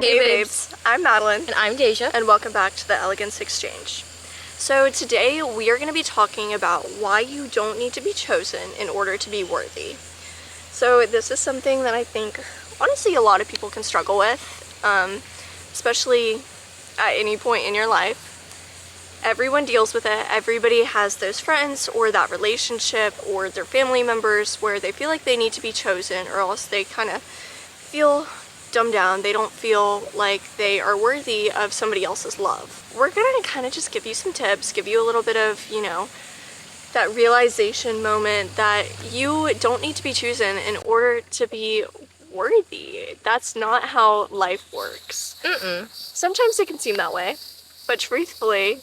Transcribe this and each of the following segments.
Hey babes, I'm Madeline. And I'm Deja. And welcome back to the Elegance Exchange. So today we are going to be talking about why you don't need to be chosen in order to be worthy. So this is something that I think honestly a lot of people can struggle with, especially at any point in your life. Everyone deals with it. Everybody has those friends or that relationship or their family members where they feel like they need to be chosen, or else they kind of feel dumbed down. They don't feel like they are worthy of somebody else's love. We're gonna kind of just give you some tips, give you a little bit of, that realization moment that you don't need to be chosen in order to be worthy. That's not how life works. Sometimes it can seem that way, but truthfully,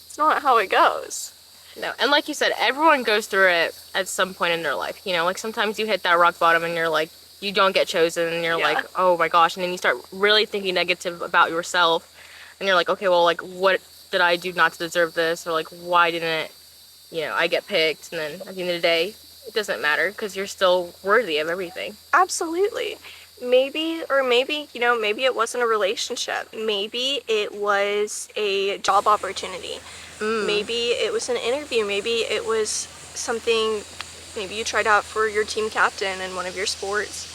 it's not how it goes. No, and like you said, everyone goes through it at some point in their life. Like sometimes you hit that rock bottom and you're like, you don't get chosen and you're like, oh my gosh. And then you start really thinking negative about yourself. And you're like, okay, well, like, what did I do not to deserve this? Or like, why didn't, I get picked? And then at the end of the day, it doesn't matter because you're still worthy of everything. Absolutely. Maybe it wasn't a relationship. Maybe it was a job opportunity. Maybe it was an interview. Maybe it was something, maybe you tried out for your team captain in one of your sports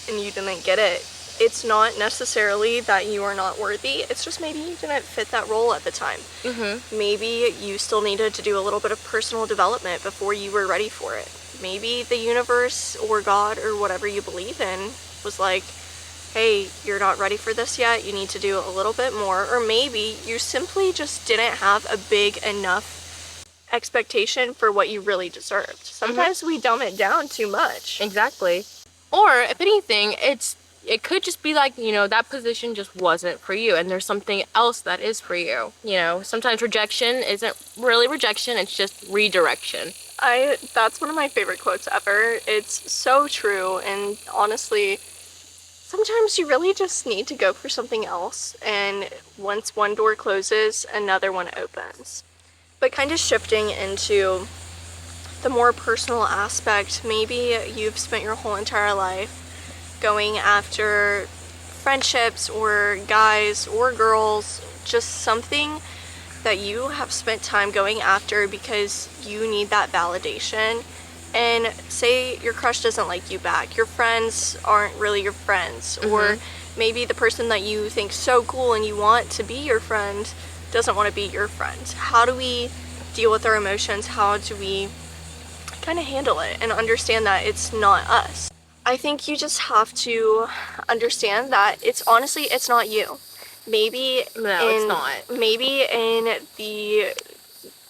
and you didn't get it. It's not necessarily that you are not worthy. It's just maybe you didn't fit that role at the time. Maybe you still needed to do a little bit of personal development before you were ready for it. Maybe the universe or God or whatever you believe in was like, hey, you're not ready for this yet, you need to do a little bit more. Or maybe you simply just didn't have a big enough expectation for what you really deserved. Sometimes we dumb it down too much. Exactly. Or if anything, it could just be like, that position just wasn't for you and there's something else that is for you. Sometimes rejection isn't really rejection, it's just redirection. That's one of my favorite quotes ever. It's so true, and honestly, sometimes you really just need to go for something else, and once one door closes, another one opens. But kind of shifting into the more personal aspect, maybe you've spent your whole entire life going after friendships or guys or girls, just something that you have spent time going after because you need that validation. And say your crush doesn't like you back, your friends aren't really your friends, or maybe the person that you think so cool and you want to be your friend doesn't want to be your friend. How do we deal with our emotions? How do we kind of handle it and understand that it's not us? I think you just have to understand that it's not you. Maybe it's not. Maybe in the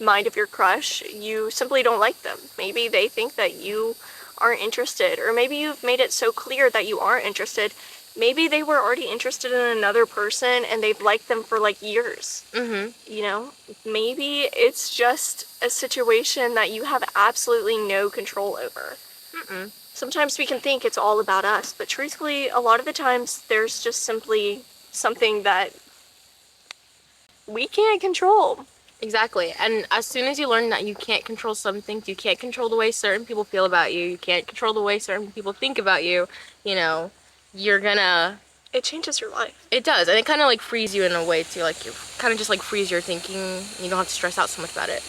mind of your crush, you simply don't like them. Maybe they think that you aren't interested, or maybe you've made it so clear that you aren't interested. Maybe they were already interested in another person and they've liked them for like years. Maybe it's just a situation that you have absolutely no control over. Sometimes we can think it's all about us, but truthfully, a lot of the times there's just simply something that we can't control. Exactly. And as soon as you learn that you can't control some things, you can't control the way certain people feel about you, you can't control the way certain people think about you, you're gonna... It changes your life. It does. And it kind of like frees you in a way too. Like you kind of just like frees your thinking. You don't have to stress out so much about it.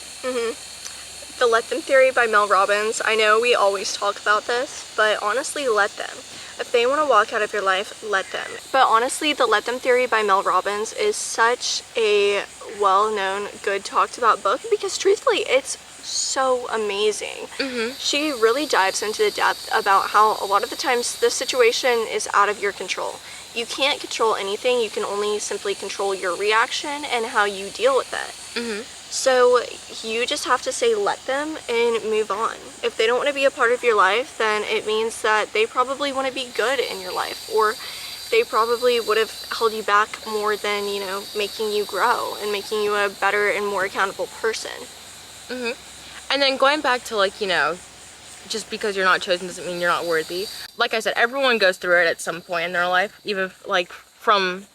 The Let Them Theory by Mel Robbins. I know we always talk about this, but honestly, let them. If they want to walk out of your life, let them. But honestly, the Let Them Theory by Mel Robbins is such a well-known, good talked about book because truthfully, it's so amazing. She really dives into the depth about how a lot of the times the situation is out of your control. You can't control anything, you can only simply control your reaction and how you deal with it. So you just have to say let them and move on. If they don't want to be a part of your life, then it means that they probably want to be good in your life, or they probably would have held you back more than, making you grow and making you a better and more accountable person. And then going back to like, just because you're not chosen doesn't mean you're not worthy. Like I said, everyone goes through it at some point in their life, even like from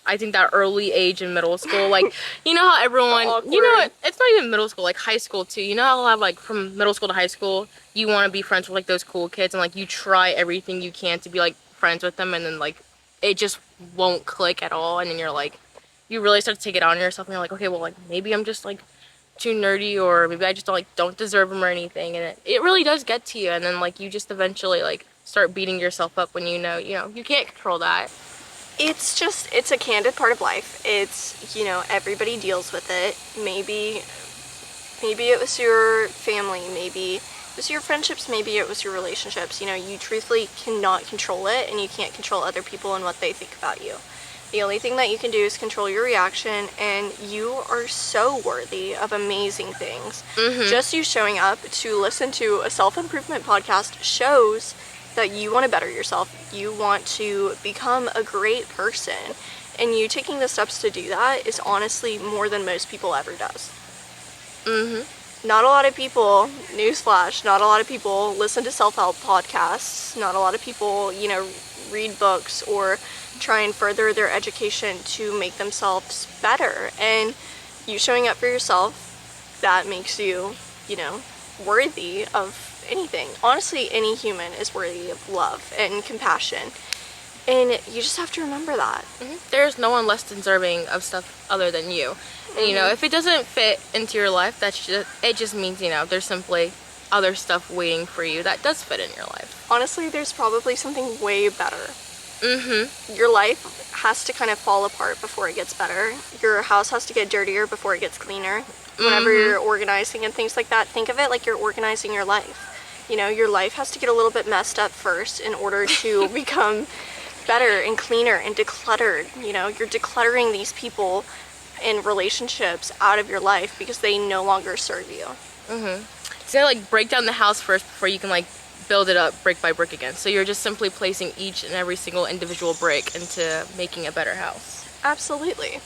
I think that early age in middle school, like, you know how everyone, it's not even middle school, like high school too. You know how like from middle school to high school, you want to be friends with like those cool kids and like you try everything you can to be like friends with them, and then like it just won't click at all, and then you're like, you really start to take it on yourself, and you're like, okay, well, like maybe I'm just like too nerdy, or maybe I just don't deserve them or anything, and it really does get to you, and then like you just eventually like start beating yourself up when you know you can't control that. It's a candid part of life. It's, everybody deals with it. Maybe it was your family, maybe it was your friendships, maybe it was your relationships. You truthfully cannot control it, and you can't control other people and what they think about you. The only thing that you can do is control your reaction, and you are so worthy of amazing things. Just you showing up to listen to a self-improvement podcast shows that you want to better yourself. You want to become a great person, and you taking the steps to do that is honestly more than most people ever does. Not a lot of people, newsflash, not a lot of people listen to self-help podcasts. Not a lot of people, read books or try and further their education to make themselves better. And you showing up for yourself, that makes you, worthy of anything. Honestly, any human is worthy of love and compassion. And you just have to remember that. There's no one less deserving of stuff other than you. And if it doesn't fit into your life, it just means, there's simply other stuff waiting for you that does fit in your life. Honestly, there's probably something way better. Your life has to kind of fall apart before it gets better. Your house has to get dirtier before it gets cleaner. Whenever you're organizing and things like that, think of it like you're organizing your life. Your life has to get a little bit messed up first in order to become better and cleaner and decluttered. You're decluttering these people and relationships out of your life because they no longer serve you. So like break down the house first before you can like build it up brick by brick again. So you're just simply placing each and every single individual brick into making a better house. Absolutely.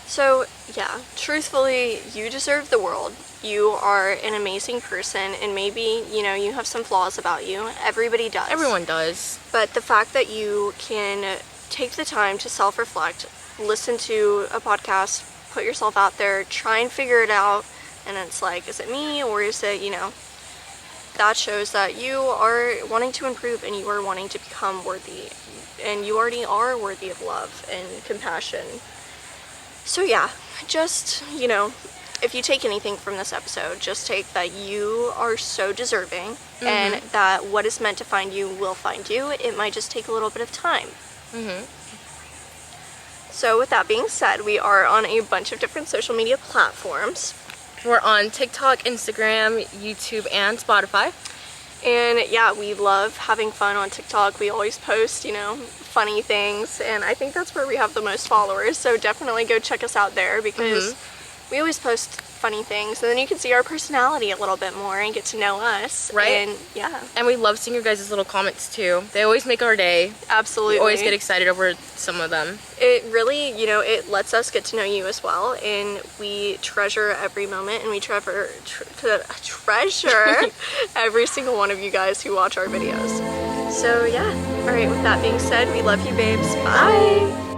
So yeah, truthfully, you deserve the world. You are an amazing person, and maybe, you have some flaws about you. Everybody does. Everyone does. But the fact that you can take the time to self-reflect, listen to a podcast, put yourself out there, try and figure it out, and it's like, is it me, or is it, that shows that you are wanting to improve and you are wanting to become worthy, and you already are worthy of love and compassion. So yeah, just, if you take anything from this episode, just take that you are so deserving, and that what is meant to find you will find you. It might just take a little bit of time. So with that being said, we are on a bunch of different social media platforms. We're on TikTok, Instagram, YouTube, and Spotify. And yeah, we love having fun on TikTok. We always post, funny things, and I think that's where we have the most followers. So definitely go check us out there, because we always post funny things, and then you can see our personality a little bit more and get to know us. Right. And yeah. And we love seeing your guys' little comments too. They always make our day. Absolutely. We always get excited over some of them. It really, it lets us get to know you as well, and we treasure every moment, and we treasure every single one of you guys who watch our videos. So yeah, alright, with that being said, we love you babes. Bye!